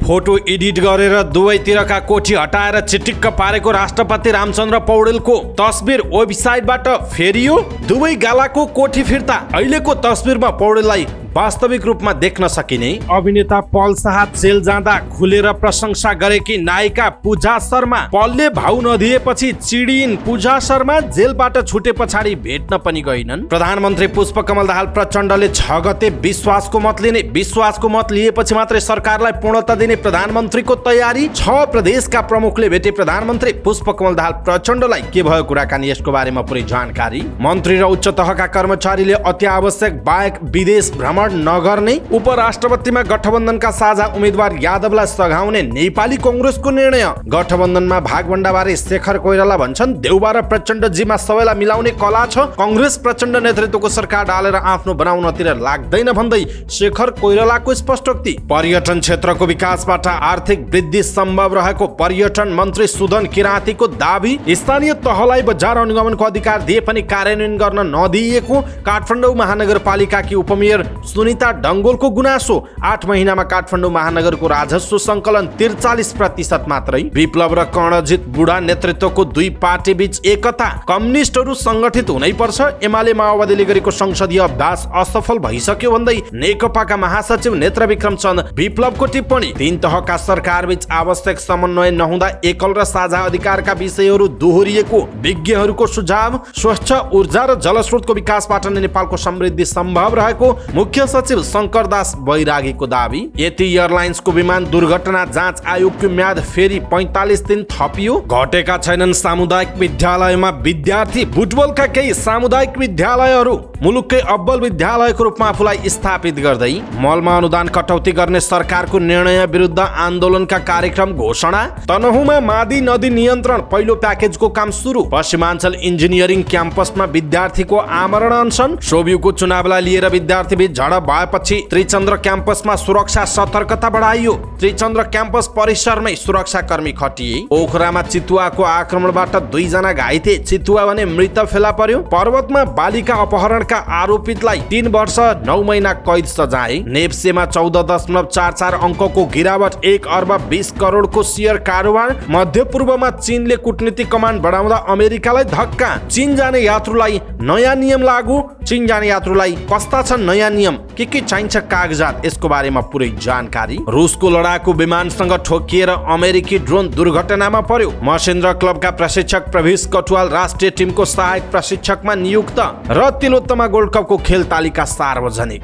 Photo edit गरेर दुवैतिरका कोठी हटाएर चिटिक्क पारेको राष्ट्रपति रामचन्द्र पौडेलको तस्बिर वेबसाइटबाट फेरियो। दुवै गालाको कोठी फिर्ता। अहिलेको तस्बिरमा पौडेललाई वास्तविक रूपमा देख्न सकिने। अभिनेता पल शाह जेल जाँदा खुलेर प्रशंसा गरेकी नायिका पूजा शर्मा। पलले भाउ नदिएपछि चिडिन् पूजा शर्मा। जेलबाट छुटे पछाडि भेट्न पनि गइनन्। प्रधानमन्त्री पुष्पकमल दाहाल प्रचण्डले 6 गते विश्वासको मत लिने। विश्वासको मत लिएपछि मात्रै सरकारलाई पूर्णता दिने प्रधानमन्त्रीको तयारी। 6 प्रदेशका प्रमुखले भेटे प्रधानमन्त्री पुष्पकमल दाहाल प्रचण्डलाई। के भयो कुराकानी, यसको बारेमा पुरै जानकारी। मन्त्री र उच्च तहका कर्मचारीले अति आवश्यक बाहेक विदेश भ्रमण नगर्ने। उपराष्ट्रपतिमा गठबन्धनका साझा उम्मेद्वार यादवलाई सघाउने नेपाली कांग्रेसको निर्णय। गठबन्धनमा भागभण्डाबारे शेखर कोइराला भन्छन् देउबा र प्रचण्डजीमा सबैलाई मिलाउने कला छ। कांग्रेस प्रचण्ड नेतृत्वको सरकार डालेर आफ्नो बनाउनतिर लाग्दैन भन्दै शेखर कोइरालाको स्पष्टोक्ति। पर्यटन क्षेत्रको विकासबाट आर्थिक वृद्धि सम्भव रहेको पर्यटन मन्त्री सुदन किराँतीको दाबी। स्थानीय तहलाई बजार अनुगमनको अधिकार दिए पनि कार्यान्वयन गर्न नदिएको काठमाडौँ महानगरपालिकाकी उपमेयर सुनिता डङ्गोलको गुनासो। 8 महिनामा काठमाडौँ महानगरको राजस्व सङ्कलन 43% मात्रै। विप्लव र कर्णजित बुढा नेतृत्वको दुई पार्टी बीच एकता। कम्युनिस्टहरू संगठित हुनै पर्छ। एमाले माओवादीले गरेको संसदीय अभ्यास असफल भइसक्यो भन्दै नेकपाका महासचिव नेत्र विक्रम चन्द विप्लवको टिप्पणी। 3 तहका सरकार बीच आवश्यक समन्वय नहुँदा एकल र साझा अधिकारका विषयहरू दोहोरिएको विज्ञहरूको सुझाव। स्वच्छ ऊर्जा र जलस्रोतको विकासबाट नै नेपालको समृद्धि सम्भव रहेको मुख्य सचिव शंकर दास बैरागीको दाबी। यति एयरलाइन्सको विमान दुर्घटना जाँच आयोगको म्याद फेरि 45 दिन थपियो। घटेका छैनन् सामुदायिक विद्यालयमा विद्यार्थी। बुटवलका केही सामुदायिक विद्यालयहरू मुलुककै अब्बल विद्यालयको रूपमा आफूलाई स्थापित गर्दै मलमा अनुदान कटौती गर्ने सरकारको निर्णय विरुद्ध आन्दोलनका कार्यक्रम घोषणा। तनहुँमा मादी नदी नियन्त्रण पहिलो प्याकेजको काम सुरु। पश्चिमाञ्चल इन्जिनियरिङ क्याम्पसमा विद्यार्थीको आमरण अनसन। सोभियुको चुनावलाई लिएर विद्यार्थी बीच झडप भएपछि त्रिचन्द्र क्याम्पसमा सुरक्षा सतर्कता बढाइयो। त्रिचन्द्र क्याम्पस परिसरमै सुरक्षाकर्मी खटिए। पोखरामा चितुवाको आक्रमणबाट 2 जना घाइते। चितुवा भने मृत फेला पर्यो। पर्वतमा बालिका अपहरणका आरोपितलाई 3 वर्ष 9 महिना कैद सजाय। नेप्सेमा 14.44 अङ्कको गिरावट। 1 अर्ब 20 करोडको शेयर कारोबार। मध्यपूर्वमा चीनले कूटनीतिक कमान्ड बढाउँदा अमेरिकालाई धक्का। चीन जाने यात्रुलाई नयाँ नियम लागू। चीन जाने यात्रुलाई कस्ता छन् नयाँ नियम, के चाहिन्छ कागजात, यसको बारेमा पुरै जानकारी। रुसको लडाकु विमानसँग ठोकिएर अमेरिकी ड्रोन दुर्घटनामा पर्यो। महेन्द्र क्लबका प्रशिक्षक प्रवेश कटुवाल राष्ट्रिय टिमको सहायक प्रशिक्षकमा नियुक्त। र तिलोत्तमा गोल्ड कपको खेल तालिका सार्वजनिक।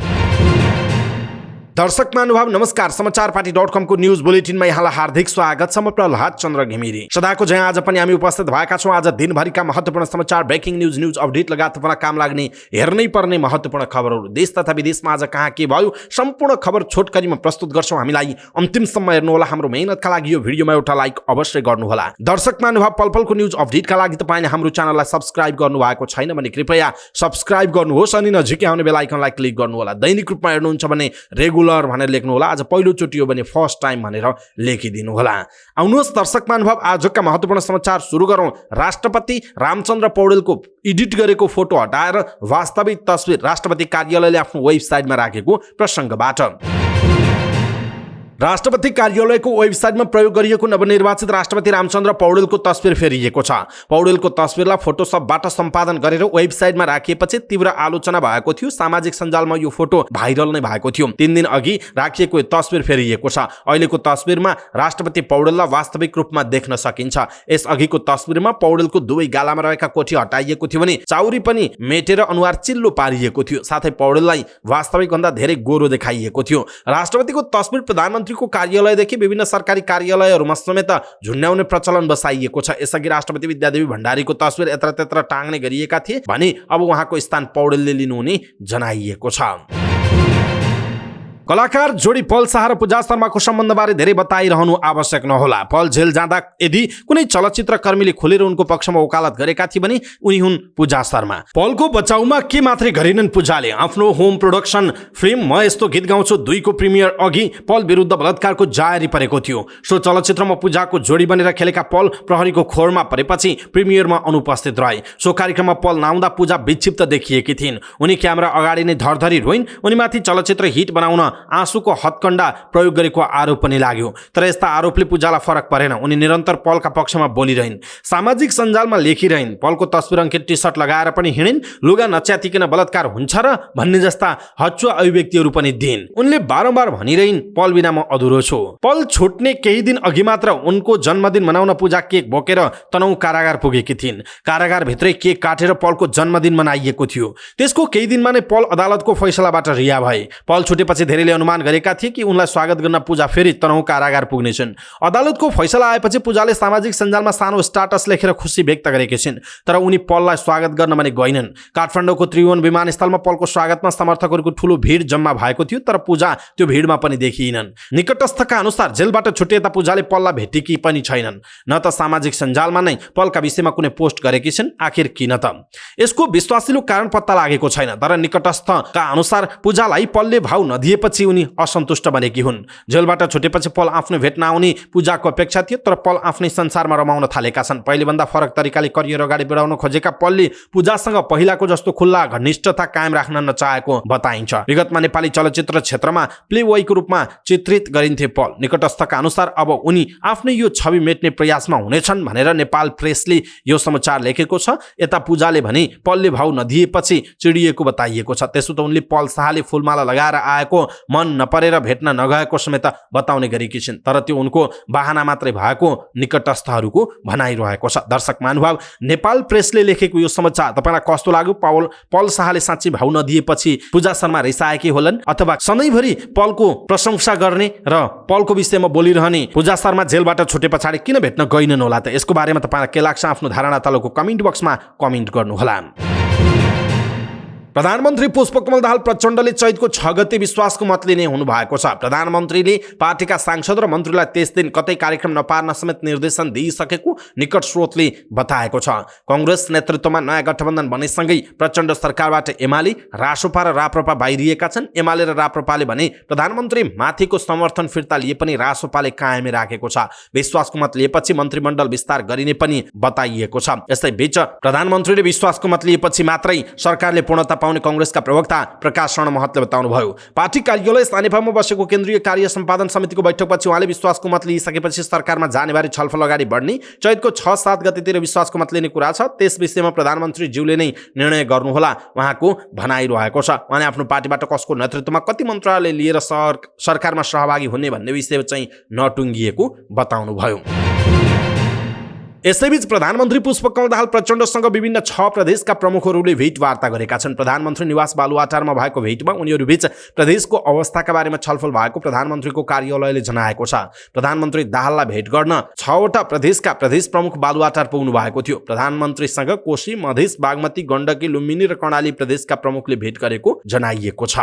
दर्शक महानुभाव नमस्कार। समाचारपाटी.com को न्यूज बुलेटिनमा यहाँलाई हार्दिक स्वागत छ। म प्रहलाद चन्द्र घिमिरे। सदाको जहाँ आज पनि हामी उपस्थित भएका छौँ। आज दिनभरिका महत्त्वपूर्ण समाचार, ब्रेकिङ न्यूज अपडेट लगायत तपाईँलाई काम लाग्ने हेर्नै पर्ने महत्त्वपूर्ण खबरहरू देश तथा विदेशमा आज कहाँ के भयो सम्पूर्ण खबर छोटकरीमा प्रस्तुत गर्छौँ। हामीलाई अन्तिमसम्म हेर्नुहोला। हाम्रो मेहनतका लागि यो भिडियोमा एउटा लाइक अवश्य गर्नुहोला। दर्शक महानुभाव पलपलको न्यूज अपडेटका लागि तपाईँले हाम्रो च्यानललाई सब्स्क्राइब गर्नुभएको छैन भने कृपया सब्स्क्राइब गर्नुहोस् अनि नजिकै आउने बेल आइकनलाई क्लिक गर्नुहोला। दैनिक रूपमा हेर्नुहुन्छ भने रेगुलर भनेर लेख्नु होला। आज पहिलो चोटि हो भने फर्स्ट टाइम भनेर लेखिदिनु होला। आउनुहोस् दर्शक महानुभाव आजका महत्त्वपूर्ण समाचार सुरु गरौँ। राष्ट्रपति रामचन्द्र पौडेलको एडिट गरेको फोटो हटाएर वास्तविक तस्बिर राष्ट्रपति कार्यालयले आफ्नो वेबसाइटमा राखेको प्रसङ्गबाट। राष्ट्रपति कार्यालयको वेबसाइटमा प्रयोग गरिएको नवनिर्वाचित राष्ट्रपति रामचन्द्र पौडेलको तस्बिर फेरिएको छ। पौडेलको तस्बिरलाई फोटोसपबाट सम्पादन गरेर वेबसाइटमा राखिएपछि तीव्र आलोचना भएको थियो। सामाजिक सञ्जालमा यो फोटो भाइरल नै भएको थियो। 3 दिन अघि राखिएको तस्बिर फेरिएको छ। अहिलेको तस्बिरमा राष्ट्रपति पौडेललाई वास्तविक रूपमा देख्न सकिन्छ। यस अघिको तस्बिरमा पौडेलको दुवै गालामा रहेका कोठी हटाइएको थियो भने चाउरी पनि मेटेर अनुहार चिल्लो पारिएको थियो। साथै पौडेललाई वास्तविक भन्दा धेरै गोरो देखाइएको थियो। राष्ट्रपतिको तस्बिर प्रधानमन्त्री को कार्यालयदेखि विभिन्न सरकारी कार्यालयहरूमा समेत झुन्ड्याउने प्रचलन बसाइएको छ। यसअघि राष्ट्रपति विद्यादेवी भण्डारीको तस्बिर यत्र त्यत्र टाङ्ने गरिएका थिए भने अब उहाँको स्थान पौडेलले लिनुहुने जनाइएको छ। कलाकार जोडी पल शाह र पूजा शर्माको सम्बन्धबारे धेरै बताइरहनु आवश्यक नहोला। पल जेल जाँदा यदि कुनै चलचित्र कर्मीले खुलेर उनको पक्षमा वकालत गरेका थिए भने उनी हुन् पूजा शर्मा। पलको बचाउमा के मात्रै गरिनन् पूजाले। आफ्नो होम प्रोडक्सन फिल्म म यस्तो गीत गाउँछु 2 को प्रिमियर अघि पल विरुद्ध बलात्कारको जारी परेको थियो। सो चलचित्रमा पूजाको जोडी बनेर खेलेका पल प्रहरीको खोरमा परेपछि प्रिमियरमा अनुपस्थित रहे। सो कार्यक्रममा पल नआउँदा पूजा विक्षिप्त देखिएकी थिइन्। उनी क्यामेरा अगाडि नै धरधरी रोइन्। उनीमाथि चलचित्र हिट बनाउन आँसुको हत्कण्डा प्रयोग गरेको आरोप पनि लाग्यो। तर यस्ता आरोपले पूजालाई फरक परेन। उनी निरन्तर पलका पक्षमा बोलिरहन्, सामाजिक सञ्जालमा लेखिरहन्, पलको तस्बिर अङ्कित टी सर्ट लगाएर पनि हिँडिन्, लुगा नच्यातिकन बलात्कार हुन्छ र भन्ने जस्ता हचुवा अभिव्यक्तिहरू पनि दिइन्। उनले बारम्बार भनिरहन्, पल बिना म अधुरो छु। पल छुट्ने केही दिन अघि मात्र उनको जन्मदिन मनाउन पूजा केक बोकेर तनहुँ कारागार पुगेकी थिइन्। कारागारभित्रै केक काटेर पलको जन्मदिन मनाइएको थियो। त्यसको केही दिनमा नै पल अदालतको फैसलाबाट रिहा भए। पल छुटेपछि धेरैले अनुमान गरेका थिए कि उनलाई स्वागत गर्न पूजा फेरि तनहुँ कारागार पुग्नेछन्। अदालतको फैसला आएपछि पूजाले सामाजिक सञ्जालमा सानो स्टाटस लेखेर खुसी व्यक्त गरेकी छिन्। तर उनी पललाई स्वागत गर्न भने गएनन्। काठमाडौँको त्रिभुवन विमानस्थलमा पलको स्वागतमा समर्थकहरूको ठूलो भिड जम्मा भएको थियो, तर पूजा त्यो भिडमा पनि देखिएनन्। निकटस्थका अनुसार जेलबाट छुटिएता पूजाले पललाई भेटेकी पनि छैनन्। न त सामाजिक सञ्जालमा नै पलका विषयमा कुनै पोस्ट गरेकी छिन्। आखिर किन त? यसको विश्वासिलो कारण पत्ता लागेको छैन। तर निकटस्थका अनुसार पूजालाई पलले भाउ नदिएपछि उनी असन्तुष्ट बनेकी हुन्। जेलबाट छुटेपछि पल आफ्नो भेट्न आउने पूजाको अपेक्षा थियो, तर पल आफ्नै संसारमा रमाउन थालेका छन्। पहिलेभन्दा फरक तरिकाले करियर अगाडि बढाउन खोजेका पलले पूजासँग पहिलाको जस्तो खुल्ला घनिष्ठता कायम राख्न नचाहेको बताइन्छ। विगतमा नेपाली चलचित्र क्षेत्रमा प्लेबोयको रूपमा चित्रित गरिन्थे पल। निकटस्थका अनुसार अब उनी आफ्नै यो छवि मेट्ने प्रयासमा हुनेछन् भनेर नेपाल प्रेसले यो समाचार लेखेको छ। यता पूजाले भने पलले भाउ नदिएपछि चिडिएको बताइएको छ। त्यसो त उनले पल शाहले फुलमाला लगाएर आएको मन नपरेर भेट्न नगएको समेत बताउने गरेकी छिन्। तर त्यो उनको बहाना मात्रै भएको निकटस्थहरूको भनाइरहेको छ। दर्शक महानुभाव, नेपाल प्रेसले लेखेको यो समाचार तपाईलाई कस्तो लाग्यो? पल शाहले साँच्चै भाउ नदिएपछि पूजा शर्मा रिसाएकी होलान्, अथवा सधैँभरि पलको प्रशंसा गर्ने र पलको विषयमा बोलिरहने पूजा शर्मा जेलबाट छुटे पछाडि किन भेट्न गइनन् होला त? यसको बारेमा तपाईलाई के लाग्छ? आफ्नो धारणा तलको कमेन्ट बक्समा कमेन्ट गर्नुहोला। प्रधानमन्त्री पुष्पकमल दाहाल प्रचण्डले चैतको 6 गते विश्वासको मत लिने हुनुभएको छ। प्रधानमन्त्रीले पार्टीका सांसद र मन्त्रीलाई त्यस दिन कतै कार्यक्रम नपार्न समेत निर्देशन दिइसकेको निकट स्रोतले बताएको छ। कांग्रेस नेतृत्वमा नयाँ गठबन्धन बनेसँगै प्रचण्ड सरकारबाट एमाले, रासोपा र राप्रपा बाहिरिएका छन्। एमाले र राप्रपाले भने प्रधानमन्त्री माथिको समर्थन फिर्ता लिए पनि रासोपाले कायमै राखेको छ। विश्वासको मत लिएपछि मन्त्रीमण्डल विस्तार गरिने पनि बताइएको छ। यसै बीच प्रधानमन्त्रीले विश्वासको मत लिएपछि मात्रै सरकारले पूर्णता पाउने कांग्रेसका प्रवक्ता प्रकाश शरण महतले बताउनुभयो। पार्टी कार्यालय सानेपामा बसेको केन्द्रीय कार्य सम्पादन समितिको बैठकपछि उहाँले विश्वासको मत लिइसकेपछि सरकारमा जानेबारे छलफल अगाडि बढ्ने, चैतको 6-7 गतेतिर विश्वासको मत लिने कुरा छ। त्यस विषयमा प्रधानमन्त्री ज्यूले नै निर्णय गर्नुहोला उहाँको भनाइरहेको छ। उहाँले आफ्नो पार्टीबाट कसको नेतृत्वमा कति मन्त्रालय लिएर सरकारमा सहभागी हुने भन्ने विषय चाहिँ नटुङ्गिएको बताउनुभयो। यसैबीच प्रधानमन्त्री पुष्पकमल दाहाल प्रचण्डसँग विभिन्न 6 प्रदेशका प्रमुखहरूले भेटवार्ता गरेका छन्। प्रधानमन्त्री निवास बालुवाटारमा भएको भेटमा उनीहरूबीच प्रदेशको अवस्थाका बारेमा छलफल भएको प्रधानमन्त्रीको कार्यालयले जनाएको छ। प्रधानमन्त्री दाहाललाई भेट गर्न 6वटा प्रदेशका प्रदेश प्रमुख बालुवाटार पुग्नु भएको थियो। प्रधानमन्त्रीसँग कोशी, मधेस, बागमती, गण्डकी, लुम्बिनी र कर्णाली प्रदेशका प्रमुखले भेट गरेको जनाइएको छ।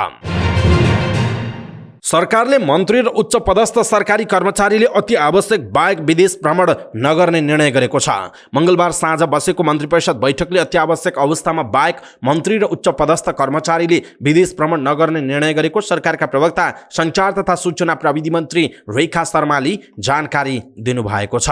सरकारले मन्त्री र उच्च पदस्थ सरकारी कर्मचारीले अति आवश्यक बाहेक विदेश भ्रमण नगर्ने निर्णय गरेको छ। मंगलबार साँझ बसेको मन्त्री परिषद बैठकले अति आवश्यक अवस्थामा बाहेक मन्त्री र उच्च पदस्थ कर्मचारीले विदेश भ्रमण नगर्ने निर्णय गरेको सरकारका प्रवक्ता सञ्चार तथा सूचना प्रविधि मन्त्री रेखा शर्माले जानकारी दिनुभएको छ।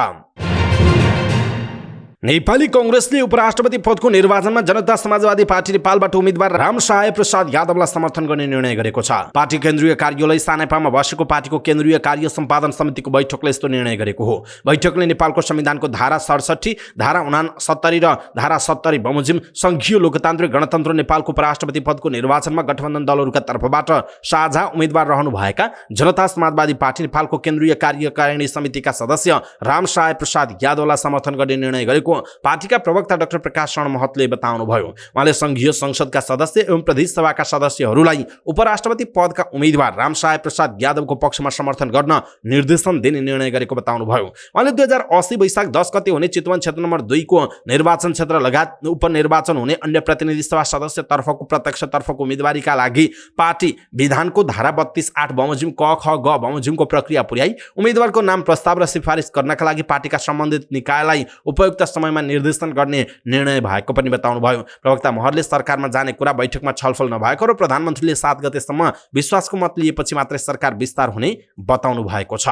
नेपाली कांग्रेसले उपराष्ट्रपति पदको निर्वाचनमा जनता समाजवादी पार्टी नेपालबाट उम्मेदवार रामसहाय प्रसाद यादवलाई समर्थन गर्ने निर्णय गरेको छ। पार्टी केन्द्रीय कार्यालय सानेपामा बसेको पार्टीको केन्द्रीय कार्य सम्पादन समितिको बैठकले यस्तो निर्णय गरेको हो। बैठकले नेपालको संविधानको धारा 67, धारा 69 र धारा 70 बमोजिम संघीय लोकतान्त्रिक गणतन्त्र नेपालको उपराष्ट्रपति पदको निर्वाचनमा गठबन्धन दलहरूका तर्फबाट साझा उम्मेदवार रहनुभएका जनता समाजवादी पार्टी नेपालको केन्द्रीय कार्यकारिणी समितिका सदस्य रामसहाय प्रसाद यादवलाई समर्थन गर्ने निर्णय गरेको पार्टीका प्रवक्ता डाक्टर प्रकाश शरण महतले बताउनुभयो। उहाँले संघीय संसदका सदस्य एवं प्रदेश सभाका सदस्यहरूलाई उपराष्ट्रपति पदका उम्मेदवार रामसहाय प्रसाद यादवको पक्षमा समर्थन गर्न निर्देशन दिने निर्णय गरेको बताउनुभयो। उहाँले 2080 वैशाख 10 गते हुने चितवन क्षेत्र नम्बर 2 को निर्वाचन क्षेत्र लगायत उपनिर्वाचन हुने अन्य प्रतिनिधि सभा सदस्य तर्फको प्रत्यक्ष तर्फको उम्मेदवारीका लागि पार्टी विधानको धारा 32(8) बमोजिम क, ख, ग बमोजिमको प्रक्रिया पुर्याई उम्मेदवारको नाम प्रस्ताव र सिफारिस गर्नका लागि पार्टीका सम्बन्धित निकायलाई उपयुक्त समयमा निर्देशन गर्ने निर्णय भएको पनि बताउनुभयो। प्रवक्ता महरले सरकारमा जाने कुरा बैठकमा छलफल नभएको र प्रधानमन्त्रीले 7 गतेसम्म विश्वासको मत लिएपछि मात्रै सरकार विस्तार हुने बताउनु भएको छ।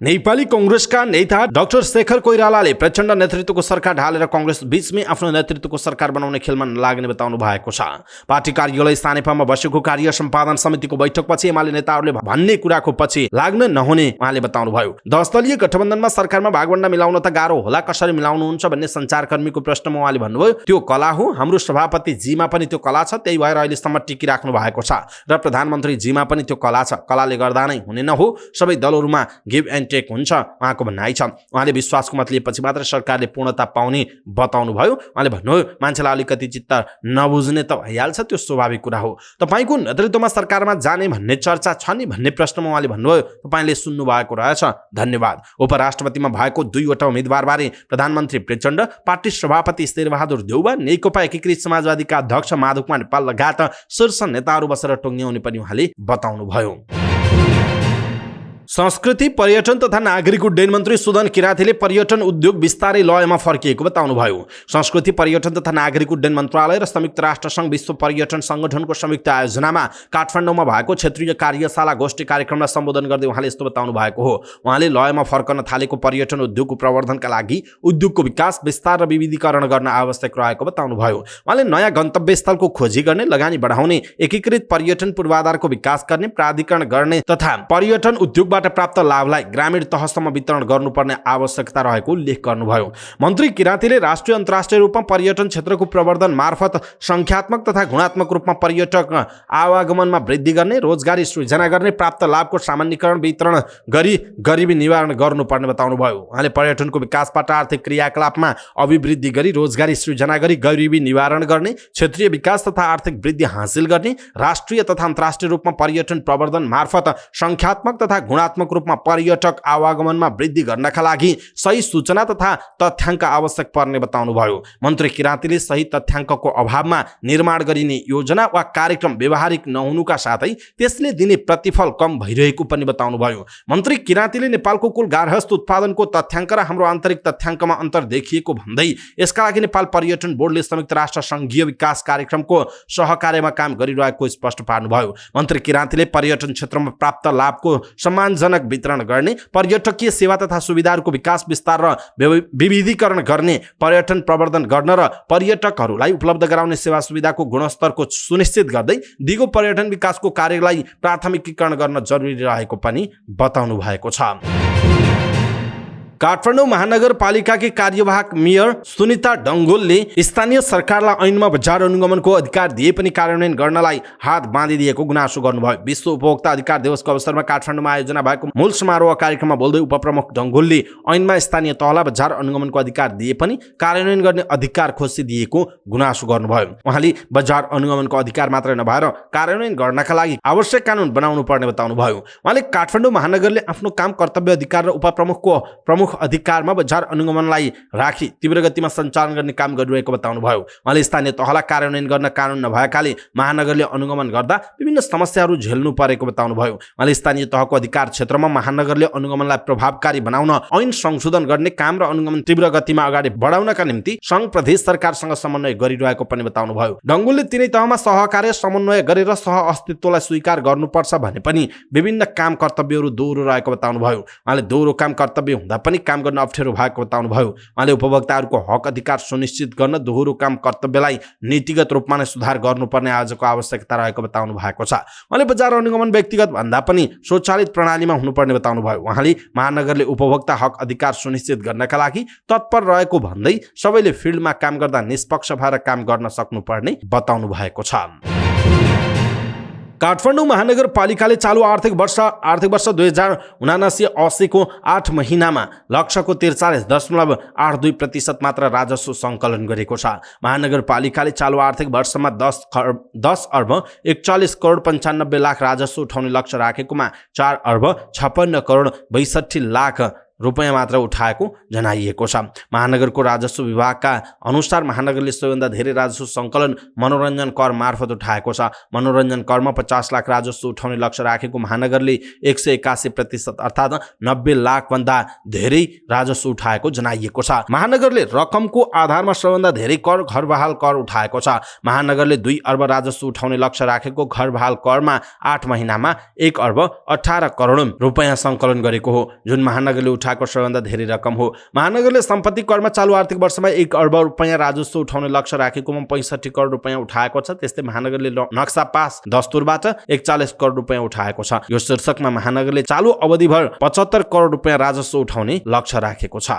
नेपाली कांग्रेसका नेता डाक्टर शेखर कोइरालाले प्रचण्ड नेतृत्वको सरकार ढालेर कांग्रेस बीचमै आफ्नो नेतृत्वको सरकार बनाउने खेलमा नलाग्ने बताउनु भएको छ। पार्टी कार्यालय स्थानीयमा बसेको कार्य सम्पादन समितिको बैठकपछि एमाले नेताहरूले भन्ने कुराको पछि लाग्न नहुने उहाँले बताउनुभयो। 10 दलीय गठबन्धनमा सरकारमा भागवण्डा मिलाउन त गाह्रो होला, कसरी मिलाउनुहुन्छ भन्ने सञ्चारकर्मीको प्रश्नमा उहाँले भन्नुभयो त्यो कला हो, हाम्रो सभापति जीमा पनि त्यो कला छ, त्यही भएर अहिलेसम्म टिकिराख्नु भएको छ र प्रधानमन्त्री जीमा पनि त्यो कला छ, कलाले गर्दा नै हुने नहो, सबै दलहरूमा गिभ एन्ड टेक हुन्छ उहाँको भनाइ छ। उहाँले विश्वासको मत लिएपछि मात्र सरकारले पूर्णता पाउने बताउनु भयो। उहाँले भन्नुभयो मान्छेलाई अलिकति चित्त नबुझ्ने त भइहाल्छ, त्यो स्वाभाविक कुरा हो। तपाईको नेतृत्वमा सरकारमा जाने भन्ने चर्चा छ नि भन्ने प्रश्नमा उहाँले भन्नुभयो तपाईले सुन्नु भएको रहेछ, धन्यवाद। उपराष्ट्रपतिमा भएको 2वटा उम्मेदवारबारे प्रधानमन्त्री प्रचण्ड, पार्टी सभापति शेरबहादुर देउवा, नेकपा एकीकृत समाजवादीका अध्यक्ष माधव कुमार नेपाल लगायत शीर्ष नेताहरू बसेर टोङ्ग्याउने पनि उहाँले बताउनु भयो। संस्कृति पर्यटन तथा नागरिक उड्डयन मन्त्री सुदन किरातीले पर्यटन उद्योग बिस्तारै लयमा फर्किएको बताउनुभयो। संस्कृति पर्यटन तथा नागरिक उड्डयन मन्त्रालय र संयुक्त राष्ट्रसङ्घ विश्व पर्यटन संगठनको संयुक्त आयोजनामा काठमाडौँमा भएको क्षेत्रीय कार्यशाला गोष्ठी कार्यक्रमलाई सम्बोधन गर्दै उहाँले यस्तो बताउनु भएको हो। उहाँले लयमा फर्कन थालेको पर्यटन उद्योगको प्रवर्धनका लागि उद्योगको विकास विस्तार र विविधीकरण गर्न आवश्यक रहेको बताउनुभयो। उहाँले नयाँ गन्तव्य स्थलको खोजी गर्ने, लगानी बढाउने, एकीकृत पर्यटन पूर्वाधारको विकास गर्ने, प्राधिकरण गर्ने तथा पर्यटन उद्योग प्राप्त लाभलाई ग्रामीण तहसम्म वितरण गर्नुपर्ने आवश्यकता रहेको उल्लेख गर्नुभयो। मन्त्री किरातीले राष्ट्रिय अन्तर्राष्ट्रिय रूपमा पर्यटन क्षेत्रको प्रवर्धन मार्फत संख्यात्मक तथा गुणात्मक रूपमा पर्यटक आवागमनमा वृद्धि गर्ने, रोजगारी सृजना गर्ने, प्राप्त लाभको सामान्यीकरण वितरण गरी गरिबी निवारण गर्नुपर्ने बताउनुभयो। उहाँले पर्यटनको विकासबाट आर्थिक क्रियाकलापमा अभिवृद्धि गरी रोजगारी सृजना गरी गरिबी निवारण गर्ने, क्षेत्रीय विकास तथा आर्थिक वृद्धि हासिल गर्ने, राष्ट्रिय तथा अन्तर्राष्ट्रिय रूपमा पर्यटन प्रवर्धन मार्फत संख्यात्मक तथा गुणात्मक रूपमा पर्यटक आवागमनमा वृद्धि गर्नका लागि सही सूचना तथा तथ्याङ्क आवश्यक पर्ने बताउनुभयो। मन्त्री किरातीले सही तथ्याङ्कको अभावमा निर्माण गरिने योजना वा कार्यक्रम व्यवहारिक नहुनुका साथै त्यसले दिने प्रतिफल कम भइरहेको पनि बताउनुभयो। मन्त्री किरातीले नेपालको कुल गार्हस्थ उत्पादनको तथ्याङ्क र हाम्रो आन्तरिक तथ्याङ्कमा अन्तर देखिएको भन्दै यसका लागि नेपाल पर्यटन बोर्डले संयुक्त राष्ट्र सङ्घीय विकास कार्यक्रमको सहकार्यमा काम गरिरहेको स्पष्ट पार्नुभयो। मन्त्री किरातीले पर्यटन क्षेत्रमा प्राप्त लाभको सम्मानजनक वितरण गर्ने, पर्यटकीय सेवा तथा सुविधाहरूको विकास विस्तार र विविधीकरण गर्ने, पर्यटन प्रवर्धन गर्न र पर्यटकहरूलाई उपलब्ध गराउने सेवा सुविधाको गुणस्तरको सुनिश्चित गर्दै दिगो पर्यटन विकासको कार्यलाई प्राथमिकीकरण गर्न जरुरी रहेको पनि बताउनु भएको छ। काठमाडौँ महानगरपालिकाकी कार्यवाहक मेयर सुनिता डङ्गोलले स्थानीय सरकारलाई ऐनमा बजार अनुगमनको अधिकार दिए पनि कार्यान्वयन गर्नलाई हात बाँधिदिएको गुनासो गर्नुभयो। विश्व उपभोक्ता अधिकार दिवसको अवसरमा काठमाडौँमा आयोजना भएको मूल समारोह कार्यक्रममा बोल्दै उपप्रमुख डङ्गोलले ऐनमा स्थानीय तहलाई बजार अनुगमनको अधिकार दिए पनि कार्यान्वयन गर्ने अधिकार खोसिदिएको गुनासो गर्नुभयो। उहाँले बजार अनुगमनको अधिकार मात्रै नभएर कार्यान्वयन गर्नका लागि आवश्यक कानुन बनाउनु पर्ने बताउनुभयो। उहाँले काठमाडौँ महानगरले आफ्नो काम कर्तव्य अधिकार र उपप्रमुखको प्रमुख अधिकारमा बजार अनुगमनलाई राखी तीव्र गतिमा सञ्चालन गर्ने काम गरिरहेको बताउनुभयो। उहाँले स्थानीय तहलाई कार्यान्वयन गर्न कानुन नभएकाले महानगरले अनुगमन गर्दा विभिन्न समस्याहरू झेल्नु परेको बताउनुभयो। उहाँले स्थानीय तहको अधिकार क्षेत्रमा महानगरले अनुगमनलाई प्रभावकारी बनाउन ऐन संशोधन गर्ने काम र अनुगमन तीव्र गतिमा अगाडि बढाउनका निम्ति सङ्घ प्रदेश सरकारसँग समन्वय गरिरहेको पनि बताउनुभयो। डङ्गोलले तिनै तहमा सहकार्य समन्वय गरेर सह अस्तित्वलाई स्वीकार गर्नुपर्छ भने पनि विभिन्न काम कर्तव्यहरू दोहोरो रहेको बताउनुभयो। उहाँले दोहोरो काम कर्तव्य हुँदा पनि काम गर्न अप्ठ्यारो भएको बताउनुभयो। उहाँले उपभोक्ताहरूको हक अधिकार सुनिश्चित गर्न दोहोरो काम कर्तव्यलाई नीतिगत रूपमा नै सुधार गर्नुपर्ने आजको आवश्यकता रहेको बताउनु भएको छ। उहाँले बजार अनुगमन व्यक्तिगत भन्दा पनि स्वचालित प्रणालीमा हुनुपर्ने बताउनुभयो। उहाँले महानगरले उपभोक्ता हक अधिकार सुनिश्चित गर्नका लागि तत्पर रहेको भन्दै सबैले फिल्डमा काम गर्दा निष्पक्ष भएर काम गर्न सक्नुपर्ने बताउनु भएको छ। काठमाडौँ महानगरपालिकाले चालु आर्थिक वर्ष 2079-80 को 8 महिनामा लक्ष्यको 43.82% मात्र राजस्व सङ्कलन गरेको छ। महानगरपालिकाले चालु आर्थिक वर्षमा 10 अर्ब 41 करोड 95 लाख राजस्व उठाउने लक्ष्य राखेकोमा 4 अर्ब 56 करोड 62 लाख रुपैयाँ मात्र उठाएको जनाइएको छ। महानगरको राजस्व विभागका अनुसार महानगरले सबैभन्दा धेरै राजस्व सङ्कलन मनोरञ्जन कर मार्फत उठाएको छ। मनोरञ्जन करमा 50 लाख राजस्व उठाउने लक्ष्य राखेको महानगरले 181% अर्थात् 90 लाखभन्दा धेरै राजस्व उठाएको जनाइएको छ। महानगरले रकमको आधारमा सबैभन्दा धेरै कर घरबहाल कर उठाएको छ। महानगरले 2 अर्ब राजस्व उठाउने लक्ष्य राखेको घरबहाल करमा 8 महिनामा 1 अर्ब 18 करोड रुपैयाँ सङ्कलन गरेको हो, जुन महानगरले उठाएको सबैभन्दा धेरै रकम हो। महानगरले सम्पत्ति करमा चालु आर्थिक वर्षमा 1 अर्ब रुपैयाँ राजस्व उठाउने लक्ष्य राखेकोमा 65 करोड रुपैयाँ उठाएको छ। त्यस्तै महानगरले नक्सा पास दस्तुरबाट 41 करोड रुपैयाँ उठाएको छ। यो शीर्षकमा महानगरले चालु अवधिभर 75 करोड रुपैयाँ राजस्व उठाउने लक्ष्य राखेको छ।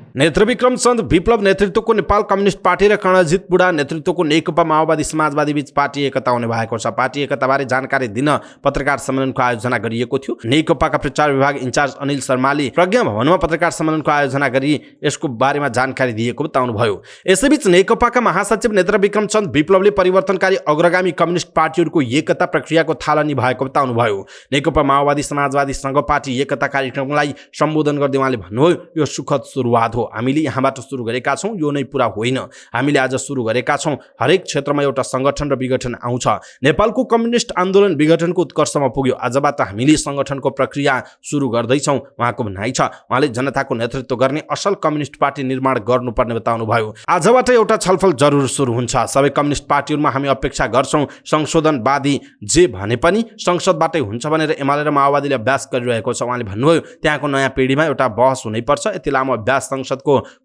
नेत्रविक्रम चन्द विप्लव नेतृत्वको नेपाल कम्युनिस्ट पार्टी र कर्णजित बुढा नेतृत्वको नेकपा माओवादी समाजवादी बीच पार्टी एकता हुने भएको छ। पार्टी एकताबारे जानकारी दिन पत्रकार सम्मेलनको आयोजना गरिएको थियो। नेकपाका प्रचार विभाग इन्चार्ज अनिल शर्माले प्रज्ञा भवनमा पत्रकार सम्मेलनको आयोजना गरी यसको बारेमा जानकारी दिएको बताउनुभयो। यसैबीच नेकपाका महासचिव नेत्रविक्रम चन्द विप्लवले परिवर्तनकारी अग्रगामी कम्युनिस्ट पार्टीहरूको एकता प्रक्रियाको थालनी भएको बताउनुभयो। नेकपा माओवादी समाजवादीसँग पार्टी एकता कार्यक्रमलाई सम्बोधन गर्दै उहाँले भन्नुभयो, यो सुखद सुरुवात हो। हामीले यहाँबाट सुरु गरेका छौँ, यो नै पुरा होइन। हामीले आज सुरु गरेका छौँ। हरेक क्षेत्रमा एउटा सङ्गठन र विघटन आउँछ। नेपालको कम्युनिस्ट आन्दोलन विघटनको उत्कर्षमा पुग्यो। आजबाट हामीले सङ्गठनको प्रक्रिया सुरु गर्दैछौँ, उहाँको भनाइ छ। उहाँले जनताको नेतृत्व गर्ने असल कम्युनिस्ट पार्टी निर्माण गर्नुपर्ने बताउनुभयो। आजबाट एउटा छलफल जरुर सुरु हुन्छ। सबै कम्युनिस्ट पार्टीहरूमा हामी अपेक्षा गर्छौँ संशोधनवादी जे भने पनि संसदबाटै हुन्छ भनेर एमाले र माओवादीले अभ्यास गरिरहेको छ। उहाँले भन्नुभयो, त्यहाँको नयाँ पिँढीमा एउटा बहस हुनैपर्छ। यति लामो अभ्यास संसदको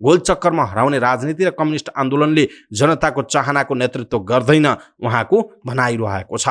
गोलचक्करमा हराउने राजनीति र कम्युनिस्ट आन्दोलनले जनताको चाहनाको नेतृत्व गर्दैन, उहाँको भनाइरहेको छ।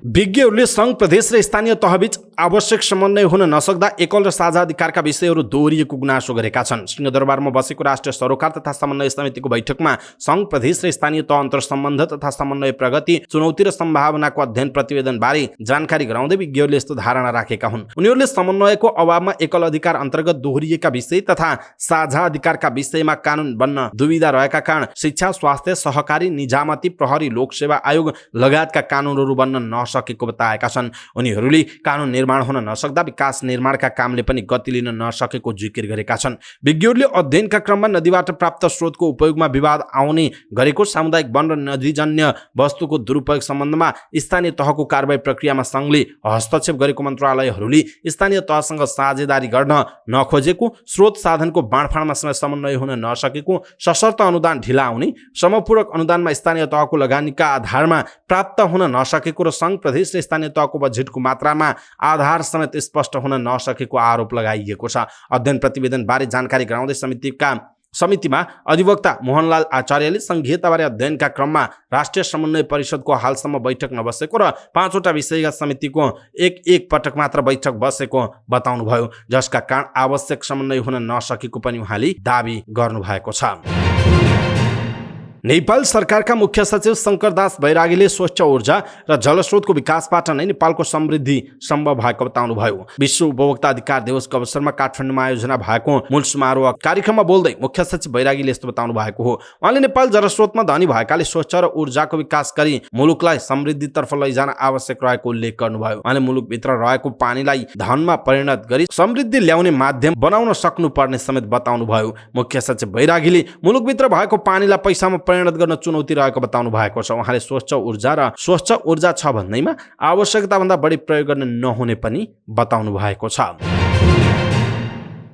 विज्ञहरूले सङ्घ प्रदेश र स्थानीय तहबीच आवश्यक समन्वय हुन नसक्दा एकल र साझा अधिकारका विषयहरू दोहोरिएको गुनासो गरेका छन्। सिंहदरबारमा बसेको राष्ट्रिय सरोकार तथा समन्वय समितिको बैठकमा सङ्घ प्रदेश र स्थानीय तह अन्तर सम्बन्ध तथा समन्वय प्रगति, चुनौती र सम्भावनाको अध्ययन प्रतिवेदनबारे जानकारी गराउँदै विज्ञहरूले यस्तो धारणा राखेका हुन्। उनीहरूले समन्वयको अभावमा एकल अधिकार अन्तर्गत दोहोरिएका विषय तथा साझा अधिकारका विषयमा कानुन बन्न दुविधा रहेका कारण शिक्षा, स्वास्थ्य, सहकारी, निजामती, प्रहरी, लोकसेवा आयोग लगायतका कानुनहरू बन्न सकेको बताएका छन्। उनीहरूले कानुन निर्माण हुन नसक्दा विकास निर्माणका कामले पनि गति लिन नसकेको जिकिर गरेका छन्। विज्ञहरूले अध्ययनका क्रममा नदीबाट प्राप्त स्रोतको उपयोगमा विवाद आउने गरेको सामुदायिक वन र नदीजन्य वस्तुको दुरुपयोग सम्बन्धमा स्थानीय तहको कारबाही प्रक्रियामा सङ्घले हस्तक्षेप गरेको, मन्त्रालयहरूले स्थानीय तहसँग साझेदारी गर्न नखोजेको, स्रोत साधनको बाँडफाँडमा समन्वय हुन नसकेको, सशर्त अनुदान ढिला आउने, समपूरक अनुदानमा स्थानीय तहको लगानीका आधारमा प्राप्त हुन नसकेको र सङ्घ प्रदेश र स्थानीय तहको बजेटको मात्रामा आधार समेत स्पष्ट हुन नसकेको आरोप लगाइएको छ। अध्ययन प्रतिवेदनबारे जानकारी गराउँदै समितिमा अधिवक्ता मोहनलाल आचार्यले सङ्घीयताबारे अध्ययनका क्रममा राष्ट्रिय समन्वय परिषदको हालसम्म बैठक नबसेको र 5वटा विषयका समितिको एक पटक मात्र बैठक बसेको बताउनुभयो, जसका कारण आवश्यक समन्वय हुन नसकेको पनि उहाँले दाबी गर्नुभएको छ। नेपाल सरकारका मुख्य सचिव शङ्करदास बैरागीले स्वच्छ ऊर्जा र जलस्रोतको विकासबाट नै नेपालको समृद्धि सम्भव भएको बताउनुभयो। विश्व उपभोक्ता अधिकार दिवसको अवसरमा काठमाडौँमा आयोजना भएको मूल समारोह कार्यक्रममा बोल्दै मुख्य सचिव बैरागीले यस्तो बताउनु भएको हो। उहाँले नेपाल जलस्रोतमा धनी भएकाले स्वच्छ र ऊर्जाको विकास गरी मुलुकलाई समृद्धितर्फ लैजान आवश्यक रहेको उल्लेख गर्नुभयो। उहाँले मुलुकभित्र रहेको पानीलाई धनमा परिणत गरी समृद्धि ल्याउने माध्यम बनाउन सक्नुपर्ने समेत बताउनुभयो। मुख्य सचिव बैरागीले मुलुकभित्र भएको पानीलाई पैसामा परिणत गर्न चुनौती रहेको बताउनु भएको छ। उहाँले स्वच्छ ऊर्जा छ भन्दैमा आवश्यकताभन्दा बढी प्रयोग गर्न नहुने पनि बताउनु भएको छ।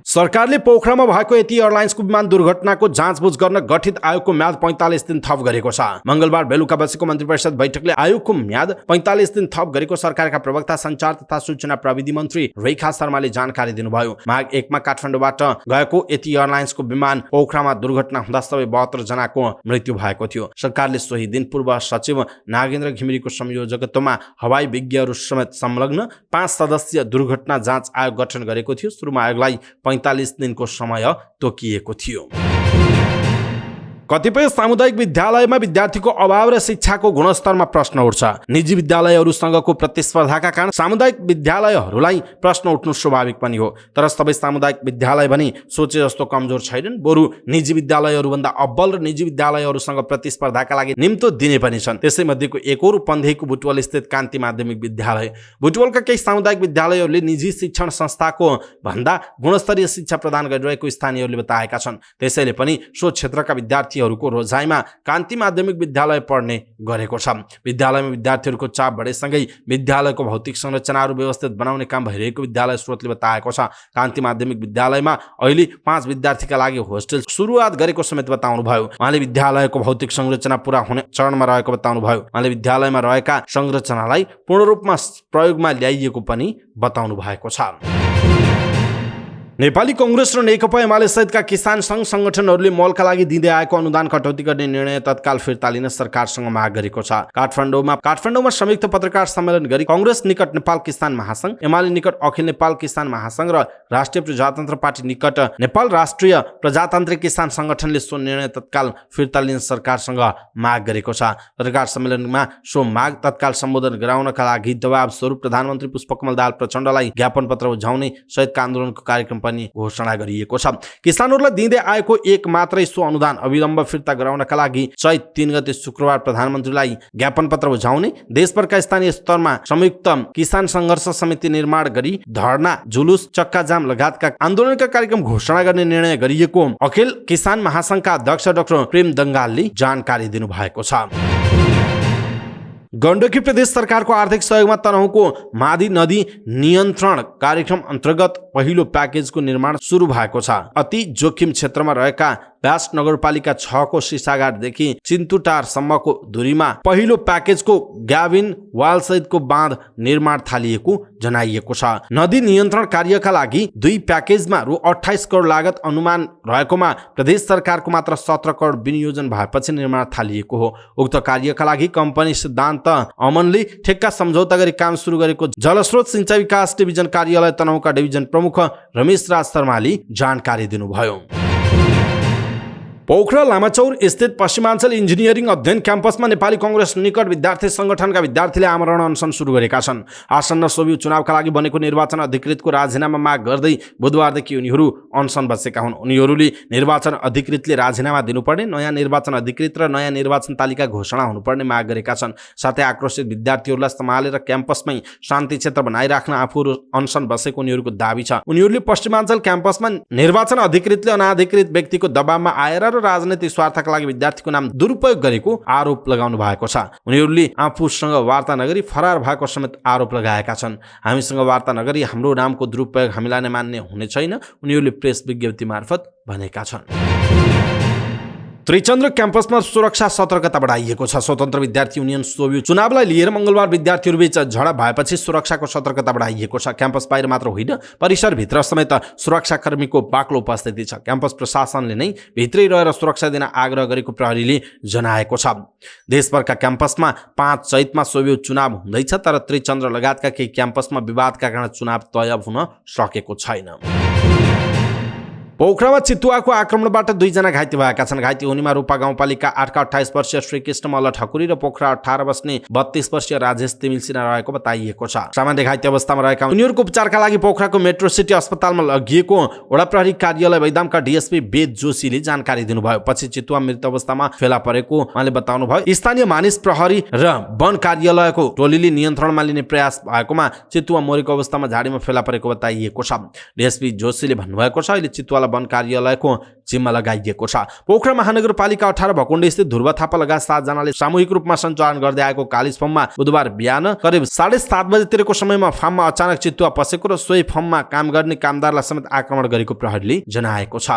सरकारले पोखरामा भएको यति एयरलाइन्सको विमान दुर्घटनाको जाँचबुझ गर्न गठित आयोगको म्याद 45 दिन थप गरेको छ। मंगलबार बेलुका बसेको मन्त्री परिषद बैठकले आयोगको म्याद 45 दिन थप गरेको सरकारका प्रवक्ता सञ्चार तथा सूचना प्रविधि मन्त्री रेखा शर्माले जानकारी दिनुभयो। माघ 1 मा काठमाडौँबाट गएको यति एयरलाइन्सको विमान पोखरामा दुर्घटना हुँदा सबै 72 जनाको मृत्यु भएको थियो। सरकारले सोही दिन पूर्व सचिव नागेन्द्र घिमिरेको संयोजकत्वमा हवाई विज्ञहरू समेत संलग्न 5 सदस्यीय दुर्घटना जाँच आयोग गठन गरेको थियो। सुरुमा आयोगलाई 45 दिनको समय तोकिएको थियो। कतिपय सामुदायिक विद्यालयमा विद्यार्थीको अभाव र शिक्षाको गुणस्तरमा प्रश्न उठ्छ। निजी विद्यालयहरूसँगको प्रतिस्पर्धाका कारण सामुदायिक विद्यालयहरूलाई प्रश्न उठ्नु स्वाभाविक पनि हो। तर सबै सामुदायिक विद्यालय पनि सोचे जस्तो कमजोर छैनन्, बरु निजी विद्यालयहरूभन्दा अब्बल र निजी विद्यालयहरूसँग प्रतिस्पर्धाका लागि निम्तो दिने पनि छन्। त्यसैमध्येको एक हो रूपन्देहीको बुटवल स्थित कान्ति माध्यमिक विद्यालय। बुटवलका केही सामुदायिक विद्यालयहरूले निजी शिक्षण संस्थाको भन्दा गुणस्तरीय शिक्षा प्रदान गरिरहेको स्थानीयहरूले बताएका छन्। त्यसैले पनि सो क्षेत्रका विद्यार्थीहरूको रोजाइमा कान्ति माध्यमिक विद्यालय पढ्ने गरेको छ। विद्यालयमा विद्यार्थीहरूको चाप बढेसँगै विद्यालयको भौतिक संरचनाहरू व्यवस्थित बनाउने काम भइरहेको विद्यालय स्रोतले बताएको छ। कान्ति माध्यमिक विद्यालयमा अहिले 5 विद्यार्थीका लागि होस्टेल सुरुवात गरेको समेत बताउनुभयो। उहाँले विद्यालयको भौतिक संरचना पूरा हुने चरणमा रहेको बताउनुभयो। उहाँले विद्यालयमा रहेका संरचनालाई पूर्ण रूपमा प्रयोगमा ल्याइएको पनि बताउनु भएको छ। नेपाली कांग्रेस र नेकपा एमाले सहितका किसान संघ संगठनहरूले मलका लागि दिँदै आएको अनुदान कटौती गर्ने निर्णय तत्काल फिर्ता लिन सरकारसँग माग गरेको छ। काठमाडौँमा संयुक्त पत्रकार सम्मेलन गरी कांग्रेस निकट नेपाल किसान महासंघ, एमाले निकट अखिल नेपाल किसान महासंघ र राष्ट्रिय प्रजातन्त्र पार्टी निकट नेपाल राष्ट्रिय प्रजातान्त्रिक किसान संगठनले सो निर्णय तत्काल फिर्ता लिन सरकारसँग माग गरेको छ। पत्रकार सम्मेलनमा सो माग तत्काल सम्बोधन गराउनका लागि दबाब स्वरूप प्रधानमन्त्री पुष्पकमल दाहाल प्रचण्डलाई ज्ञापन पत्र बुझाउने सहितका आन्दोलनको कार्यक्रम पनि घोषणा गरिएको छ। किसानहरूलाई दिँदै आएको एक मात्रै सो अनुदान अविलम्ब फिर्ता गराउनका लागि चैत 3 गते शुक्रबार प्रधानमन्त्रीलाई ज्ञापन पत्र बुझाउने, देशभरका स्थानीय स्तरमा संयुक्त किसान संघर्ष समिति निर्माण गरी धरना, जुलुस, चक्का जाम लगायतका आन्दोलनका कार्यक्रम घोषणा गर्ने निर्णय गरिएको अखिल किसान महासंघका अध्यक्ष डाक्टर प्रेम दंगालले जानकारी दिनुभएको छ। गण्डकी प्रदेश सरकारको आर्थिक सहयोगमा तनहुँको मादी नदी नियन्त्रण कार्यक्रम अन्तर्गत पहिलो प्याकेजको निर्माण सुरु भएको छ। अति जोखिम क्षेत्रमा रहेका व्यास नगरपालिका 6 को सिसाघाटदेखि चिन्तुटारसम्मको दूरीमा पहिलो प्याकेजको ग्याभिन वाल सहितको बाँध निर्माण थालिएको जनाइएको छ। नदी नियन्त्रण कार्यका लागि 2 प्याकेजमा रु 28 करोड लागत अनुमान रहेकोमा प्रदेश सरकारको मात्र 17 करोड विनियोजन भएपछि निर्माण थालिएको हो। उक्त कार्यका लागि कम्पनी सिद्धान्त अमनले ठेक्का सम्झौता गरी काम सुरु गरेको जलस्रोत सिंचाई विकास डिभिजन कार्यालय तनहुँका डिभिजन प्रमुख रमेश राज शर्माले जानकारी दिनुभयो। पोखरा लामाचौर स्थित पश्चिमाञ्चल इन्जिनियरिङ अध्ययन क्याम्पसमा नेपाली कांग्रेस निकट विद्यार्थी संगठनका विद्यार्थीले आमरण अनसन सुरु गरेका छन्। आसन्न सोभियत चुनावका लागि बनेको निर्वाचन अधिकृतको राजीनामा माग गर्दै बुधबारदेखि उनीहरू अनसन बसेका हुन्। उनीहरूले निर्वाचन अधिकृतले राजीनामा दिनुपर्ने, नयाँ निर्वाचन अधिकृत र नयाँ निर्वाचन तालिका घोषणा हुनुपर्ने माग गरेका छन्। साथै आक्रोशित विद्यार्थीहरूलाई सम्हालेर क्याम्पसमै शान्ति क्षेत्र बनाइराख्न आफूहरू अनसन बसेको उनीहरूको दाबी छ। उनीहरूले पश्चिमाञ्चल क्याम्पसमा निर्वाचन अधिकृतले अनाधिकृत व्यक्तिको दबावमा आएर राजनैतिक स्वार्थका लागि विद्यार्थीको नाम दुरुपयोग गरेको आरोप लगाउनु भएको छ। उनीहरूले आफूसँग वार्ता नगरी फरार भएको समेत आरोप लगाएका छन्। हामीसँग वार्ता नगरी हाम्रो नामको दुरुपयोग हामीलाई नै मान्ने हुने छैन, उनीहरूले प्रेस विज्ञप्ति मार्फत भनेका छन्। त्रिचन्द्र क्याम्पसमा सुरक्षा सतर्कता बढाइएको छ। स्वतन्त्र विद्यार्थी युनियन सोभियत चुनावलाई लिएर मंगलबार विद्यार्थीहरूबीच झडप भएपछि सुरक्षाको सतर्कता बढाइएको छ। क्याम्पस बाहिर मात्र होइन, परिसरभित्र समेत सुरक्षाकर्मीको बाक्लो उपस्थिति छ। क्याम्पस प्रशासनले नै भित्रै रहेर सुरक्षा दिन आग्रह गरेको प्रहरीले जनाएको छ। देशभरका क्याम्पसमा 5 चैतमा सोभियत चुनाव हुँदैछ, तर त्रिचन्द्र लगायतका केही क्याम्पसमा विवादका कारण चुनाव तय हुन सकेको छैन। पोखरामा चितुवाको आक्रमणबाट 2 जना घाइते भएका छन्। घाइते हुनेमा रूपा गाउँपालिका 8 का 28 वर्षीय श्रीकृष्ण मल्ल ठकुरी र पोखरा 18 बस्ने 32 वर्षीय राजेश तिमिलसिना रहेको बताइएको छ। सामान्य घाइते अवस्थामा रहेका उनीहरूको उपचारका लागि पोखराको मेट्रो सिटी अस्पतालमा लगिएको वडा प्रहरी कार्यालय वैदामका डीएसपी वेद जोशीले जानकारी दिनुभयो। पछि चितुवा मृत अवस्थामा फेला परेको उहाँले बताउनुभयो। स्थानीय मानिस, प्रहरी र वन कार्यालयको टोलीले नियन्त्रणमा लिने प्रयास भएकोमा चितुवा मरेको अवस्थामा झाडीमा फेला परेको बताइएको छ। डीएसपी जोशीले भन्नुभएको छ, अहिले चितुवा वन कार्यालयको जिम्मा लगाइएको छ। पोखरा महानगरपालिका 18 भकुण्डे स्थित ध्रुव थापा लगायत 7 जनाले सामूहिक रूपमा सञ्चालन गर्दै आएको कालिज फर्ममा बुधबार बिहान करिब 7:30 बजेतिरको समयमा फार्ममा अचानक चितुवा पसेको र सोही फर्ममा काम गर्ने कामदारलाई समेत आक्रमण गरेको प्रहरीले जनाएको छ।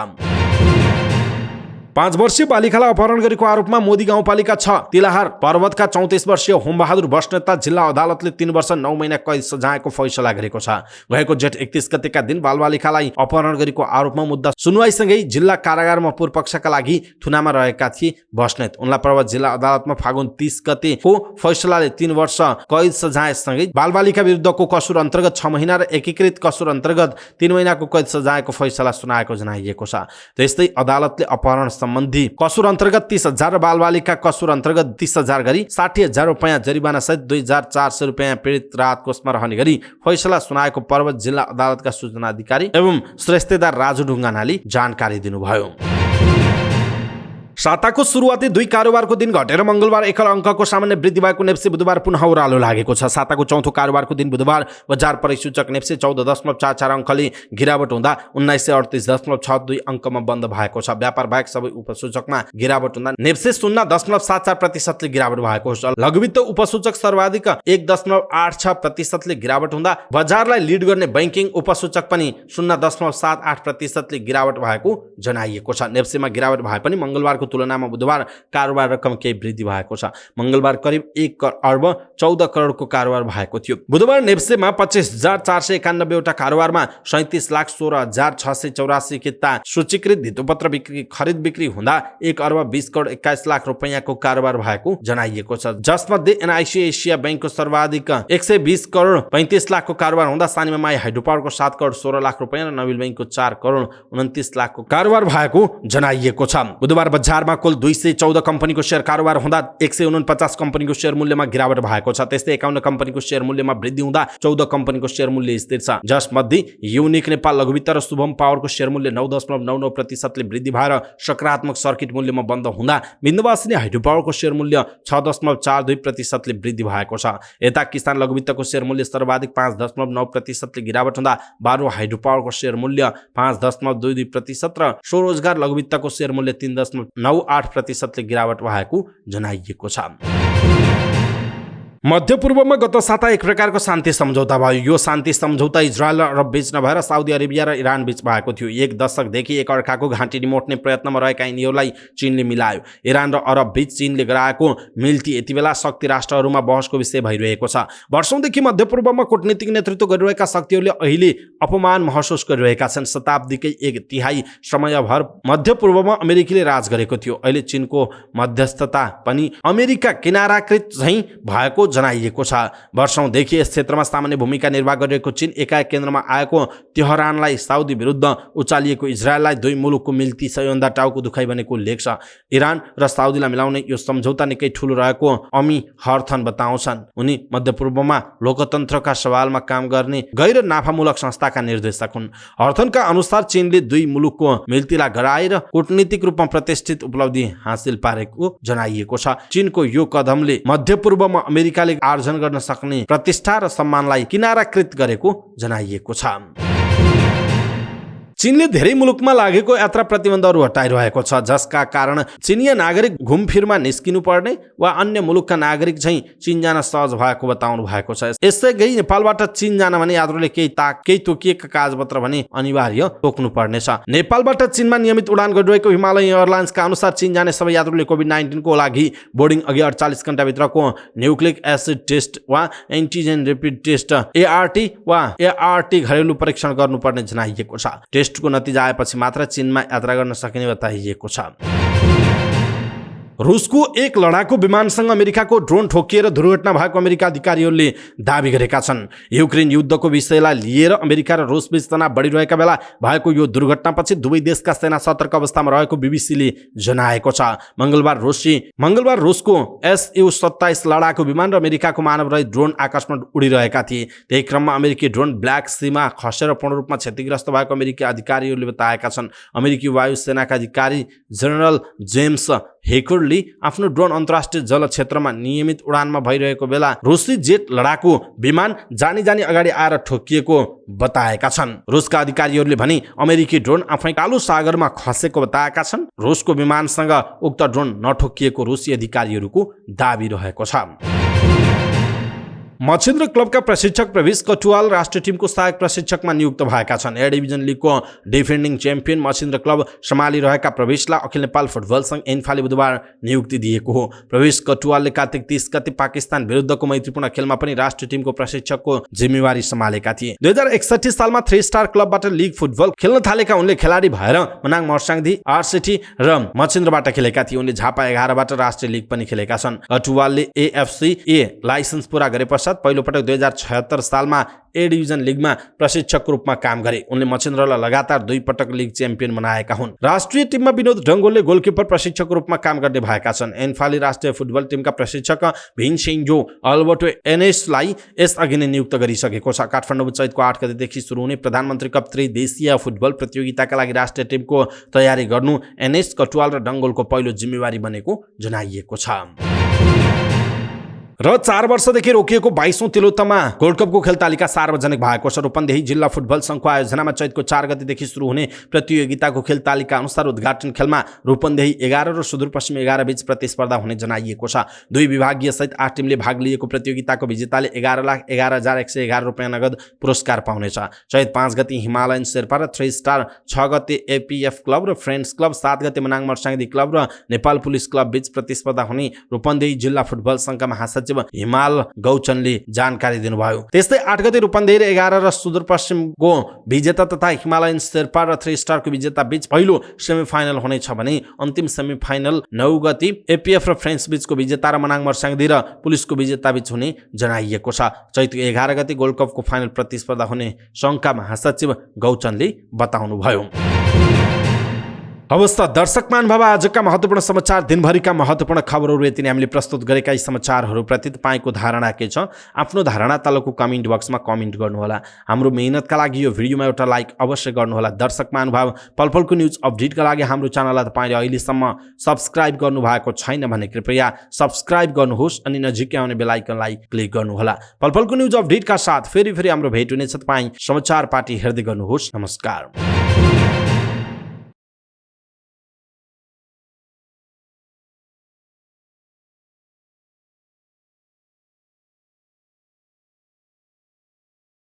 5 वर्षीय बालिकालाई अपहरण गरेको आरोपमा मोदी गाउँपालिका 6 तिलाहार पर्वतका 34 वर्षीय होमबहादुर बस्नेतलाई जिल्ला अदालतले 3 वर्ष 9 महिना कैद सजायको फैसला गरेको छ। गएको जेठ 31 गतेका दिन बालबालिकालाई अपहरण गरेको आरोपमा मुद्दा सुनवाईसँगै जिल्ला कारागारमा पूर्वपक्षका लागि थुनामा रहेका थिए बस्नेत। उनलाई पर्वत जिल्ला अदालतमा फागुन 30 गतेको फैसलाले 3 वर्ष कैद सजायसँगै बालबालिका विरुद्धको कसुर अन्तर्गत 6 महिना र एकीकृत कसुर अन्तर्गत 3 महिनाको कैद सजायको फैसला सुनाएको जनाइएको छ। त्यस्तै अदालतले अपहरण सम्बन्धी कसुर अन्तर्गत 30,000 र बालबालिका कसुर अन्तर्गत 30,000 गरी 60,000 रुपैयाँ जरिवाना सहित 2,400 रुपैयाँ पीडित राहत कोषमा रहने गरी फैसला सुनाएको पर्वत जिल्ला अदालतका सूचना अधिकारी एवं श्रेष्ठदार राजु ढुङ्गानाले जानकारी दिनुभयो। साताको सुरुवाती 2 कारोबारको दिन घटेर मंगलबार एकल अङ्कको सामान्य वृद्धि भएको नेप्से बुधबार पुनः ओह्रालो लागेको छ। साताको चौथो कारोबारको दिन बुधबार बजार परिसूचक नेप्से 14.44 अङ्कले गिरावट हुँदा 1938.62 अङ्कमा बन्द भएको छ। व्यापार बाहेक सबै उपसूचकमा गिरावट हुँदा नेप्से 0.74% गिरावट भएको छ। लघुवित्त उपसूचक सर्वाधिक 1.86% गिरावट हुँदा बजारलाई लिड गर्ने बैंकिङ उपसूचक पनि 0.78% गिरावट भएको जनाइएको छ। नेप्सेमा गिरावट भए पनि मंगलबारको तुलनामा बुधबार कारोबार रकम केही वृद्धि भएको छ। मंगलबार करिब 1 अर्ब 14 करोडको कारोबार भएको थियो। बुधबार नेप्सेमा 25,491 वटा कारोबारमा 37,16,684 किता सूचीकृत धितोपत्र बिक्री खरिद बिक्री हुँदा 1 अर्ब 20 करोड 21 लाख रुपैयाँको कारोबार भएको जनाइएको छ। जसमध्ये एनआईसी एसिया बैंकको सर्वाधिक 120 करोड 35 लाखको कारोबार हुँदा सानिमा माई हाइड्रो पावरको 7 करोड 16 लाख रुपैयाँ र नबिल बैंकको 4 करोड 29 लाखको कारोबार भएको जनाइएको छ। बुधबार बजारमा कुल 214 कम्पनीको शेयर कारोबार हुँदा 149 कम्पनीको शेयर मूल्यमा गिरावट भएको छ। त्यस्तै 51 कम्पनीको शेयर मूल्यमा वृद्धि हुँदा 14 कम्पनीको शेयर मूल्य स्थिर छ। जसमध्ये युनिक नेपाल लघुवित्त र शुभम पावरको शेयर मूल्य 9.99% वृद्धि भएर सकारात्मक सर्किट मूल्यमा बन्द हुँदा बिन्दुवासिनी हाइड्रो पावरको शेयर मूल्य 6.42% वृद्धि भएको छ। यता किसान लघुवित्तको शेयर मूल्य सर्वाधिक 5.9% गिरावट हुँदा बारो हाइड्रो पावरको शेयर मूल्य 5.22% र स्वरोजगार लघुवित्तको शेयर मूल्य 3.98% गिरावट भएको जनाइएको छ। मध्यपूर्वमा गत साता एक प्रकारको शान्ति सम्झौता भयो। यो शान्ति सम्झौता इजरायल र अरब बीच नभएर साउदी अरेबिया र इरान बीच भएको थियो। 1 दशकदेखि एक अर्काको घाँटी निमोट्ने प्रयत्नमा रहेका यिनीहरूलाई चीनले मिलायो। इरान र अरब बीच चीनले गराएको मिल्ती यति बेला शक्ति राष्ट्रहरूमा बहसको विषय भइरहेको छ। वर्षौंदेखि मध्यपूर्वमा कूटनीतिक नेतृत्व गरिरहेका शक्तिहरूले अहिले अपमान महसुस गरिरहेका छन्। शताब्दीकै 1/3 समयभर मध्यपूर्वमा अमेरिकीले राज गरेको थियो। अहिले चीनको मध्यस्थता पनि अमेरिका किनाराकृत झैं भएको जनाइएको छ। वर्षौंदेखि यस क्षेत्रमा सामान्य भूमिका निर्वाह गरिरहेको चीन एकाएक केन्द्रमा आएको तेहरानलाई साउदी विरुद्ध उचालिएको इजरायललाई दुई मुलुकको मिल्ती सबैभन्दा टाउको दुखाइ बनेको उल्लेख छ। इरान र साउदीलाई मिलाउने यो सम्झौता निकै ठूलो रहेको अमी हर्थन बताउँछन्। उनी मध्यपूर्वमा लोकतन्त्रका सवालमा काम गर्ने गैर नाफामूलक संस्थाका निर्देशक हुन्। हर्थनका अनुसार चीनले दुई मुलुकको मिल्तीलाई गराएर कूटनीतिक रूपमा प्रतिष्ठित उपलब्धि हासिल पारेको जनाइएको छ। चीनको यो कदमले मध्यपूर्वमा अमेरिकाले आर्जन गर्न सक्ने प्रतिष्ठा र सम्मानलाई किनाराकृत गरेको जनाइएको छ। चीनले धेरै मुलुकमा लागेको यात्रा प्रतिबन्धहरू हटाइरहेको छ, जसका कारण चीनिया नागरिक घुमफिरमा निस्किनु पर्ने वा अन्य मुलुकका नागरिक चाहिँ चीन जान सहज भएको बताउनु भएको छ। यसैगरी नेपालबाट चीन जान भने यात्रुले केही तोकिएका कागजपत्र भने अनिवार्य तोक्नु पर्नेछ। नेपालबाट चीनमा नियमित उडान गरिरहेको हिमालयन एयरलाइन्सका अनुसार चीन जाने सबै यात्रुले कोभिड-19 को लागि बोर्डिङ अघि 48 घण्टाभित्रको न्युक्लिक एसिड टेस्ट वा एन्टिजेन रेपिड टेस्ट ART घरेलु परीक्षण गर्नुपर्ने जनाइएको छ। टेस्टको नतिजा आएपछि मात्र चीनमा यात्रा गर्न सकिने बताइएको छ। रुसको एक लडाकु विमानसँग अमेरिकाको ड्रोन ठोकिएर दुर्घटना भएको अमेरिका अधिकारीहरूले दाबी गरेका छन्। युक्रेन युद्धको विषयलाई लिएर अमेरिका र रुस बीच तनाव बढिरहेका बेला भएको यो दुर्घटनापछि दुवै देशका सेना सतर्क अवस्थामा रहेको बीबीसीले जनाएको छ। मंगलबार रुसको SU-27 लडाकु विमान र अमेरिकाको मानवरहित ड्रोन आकाशमा उडिरहेका थिए। त्यही क्रममा अमेरिकी ड्रोन ब्ल्याक सीमा खसेर पूर्ण रूपमा क्षतिग्रस्त भएको अमेरिकी अधिकारीहरूले बताएका छन्। अमेरिकी वायु सेनाका अधिकारी जनरल जेम्स हेकरले आफ्नो ड्रोन अन्तर्राष्ट्रिय जल क्षेत्रमा नियमित उडानमा भइरहेको बेला रुसी जेट लडाकु विमान जानी अगाडि आएर ठोकिएको बताएका छन्। रुसका अधिकारीहरूले भने अमेरिकी ड्रोन आफै कालो सागरमा खसेको बताएका छन्। रुसको विमानसँग उक्त ड्रोन नठोकिएको रुसी अधिकारीहरूको दाबी रहेको छ। मच्छिन्द्र क्लबका प्रशिक्षक प्रवेश कटुवाल राष्ट्रिय टिमको सहायक प्रशिक्षकमा नियुक्त भएका छन्। ए डिभिजन लिगको डिफेन्डिङ च्याम्पियन मच्छिन्द्र क्लब सम्हालिरहेका प्रवेशलाई अखिल नेपाल फुटबल संघ एन्फाले बुधबार नियुक्ति दिएको हो। प्रवेश कटुवालले कार्तिक 30 गते पाकिस्तान विरुद्धको मैत्रीपूर्ण खेलमा पनि राष्ट्रिय टिमको प्रशिक्षकको जिम्मेवारी सम्हालेका थिए। 2061 सालमा 3 स्टार क्लबबाट लिग फुटबल खेल्न थालेका उनले खेलाडी भएर मनाङ मर्साङदी आरसिटी र मच्छिन्द्रबाट खेलेका थिए। उनले झापा 11बाट राष्ट्रिय लिग पनि खेलेका छन्। कटुवालले AFC A लाइसेन्स पूरा गरेपछि पश्चात पहिलोपटक 2076 सालमा ए डिभिजन लिगमा प्रशिक्षकको रूपमा काम गरे। उनले मछिन्द्रलाई लगातार 2 पटक लिग च्याम्पियन बनाएका हुन्। राष्ट्रिय टिममा विनोद ढङ्गोलले गोलकिपर प्रशिक्षकको रूपमा काम गर्ने भएका छन्। एन्फाली राष्ट्रिय फुटबल टिमका प्रशिक्षक भिन्सेन्जो अल्बर्टो एनेसलाई यसअघि नै नियुक्त गरिसकेको छ। काठमाडौँ चैतको 8 गतेदेखि सुरु हुने प्रधानमन्त्री कप त्रिदेशीय फुटबल प्रतियोगिताका लागि राष्ट्रिय टिमको तयारी गर्नु एनेस, कटुवाल र ढङ्गोलको पहिलो जिम्मेवारी बनेको जनाइएको छ। र 4 वर्षदेखि रोकिएको 22औं तिलोत्तमा गोल्ड कपको खेल तालिका सार्वजनिक भएको छ। रूपन्देही जिल्ला फुटबल संघको आयोजनामा चैतको 4 गतेदेखि सुरु हुने प्रतियोगिताको खेल तालिका अनुसार उद्घाटन खेलमा रूपन्देही 11 र सुदूरपश्चिम 11 बीच प्रतिस्पर्धा हुने जनाइएको छ। 2 विभागीय सहित 8 टिमले भाग लिएको प्रतियोगिताको विजेताले 11,11,111 रुपैयाँ नगद पुरस्कार पाउनेछ। चैत 5 गते हिमालयन शेर्पा र 3 स्टार, 6 गते एपीएफ क्लब र फ्रेन्ड्स क्लब, 7 गते मनाङ मर्साङ्गी क्लब र नेपाल पुलिस क्लब बीच प्रतिस्पर्धा हुने रूपन्देही जिल्ला फुटबल संघका महासचिव हिमाल गौचनले जानकारी दिनुभयो। त्यस्तै 8 गते रूपन्देही र 11 र सुदूरपश्चिमको विजेता तथा हिमालयन शेर्पा र 3 स्टारको विजेता बीच पहिलो सेमिफाइनल हुनेछ भने अन्तिम सेमिफाइनल 9 गते एपीएफ र फ्रेन्ड्स बीचको विजेता र मनाङ मर्साङ्गी र पुलिसको विजेता बीच हुने जनाइएको छ। चैत 11 गते गोल्ड कपको फाइनल प्रतिस्पर्धा हुने संघका महासचिव गौचनले बताउनुभयो। अवस्था दर्शक महानुभाव, आजका महत्त्वपूर्ण समाचार, दिनभरिका महत्त्वपूर्ण खबरहरू यति नै हामीले प्रस्तुत गरेका यी समाचारहरूप्रति तपाईँको धारणा के छ? आफ्नो धारणा तलको कमेन्ट बक्समा कमेन्ट गर्नुहोला। हाम्रो मेहनतका लागि यो भिडियोमा एउटा लाइक अवश्य गर्नुहोला। दर्शक महानुभाव, पलपलको न्युज अपडेटका लागि हाम्रो च्यानललाई तपाईँले अहिलेसम्म सब्स्क्राइब गर्नुभएको छैन भने कृपया सब्स्क्राइब गर्नुहोस् अनि नजिकै आउने बेल आइकनलाई क्लिक गर्नुहोला। पलपलको न्युज अपडेटका साथ फेरि हाम्रो भेट हुनेछ। तपाईँ समाचार पार्टी हेर्दै गर्नुहोस्। नमस्कार।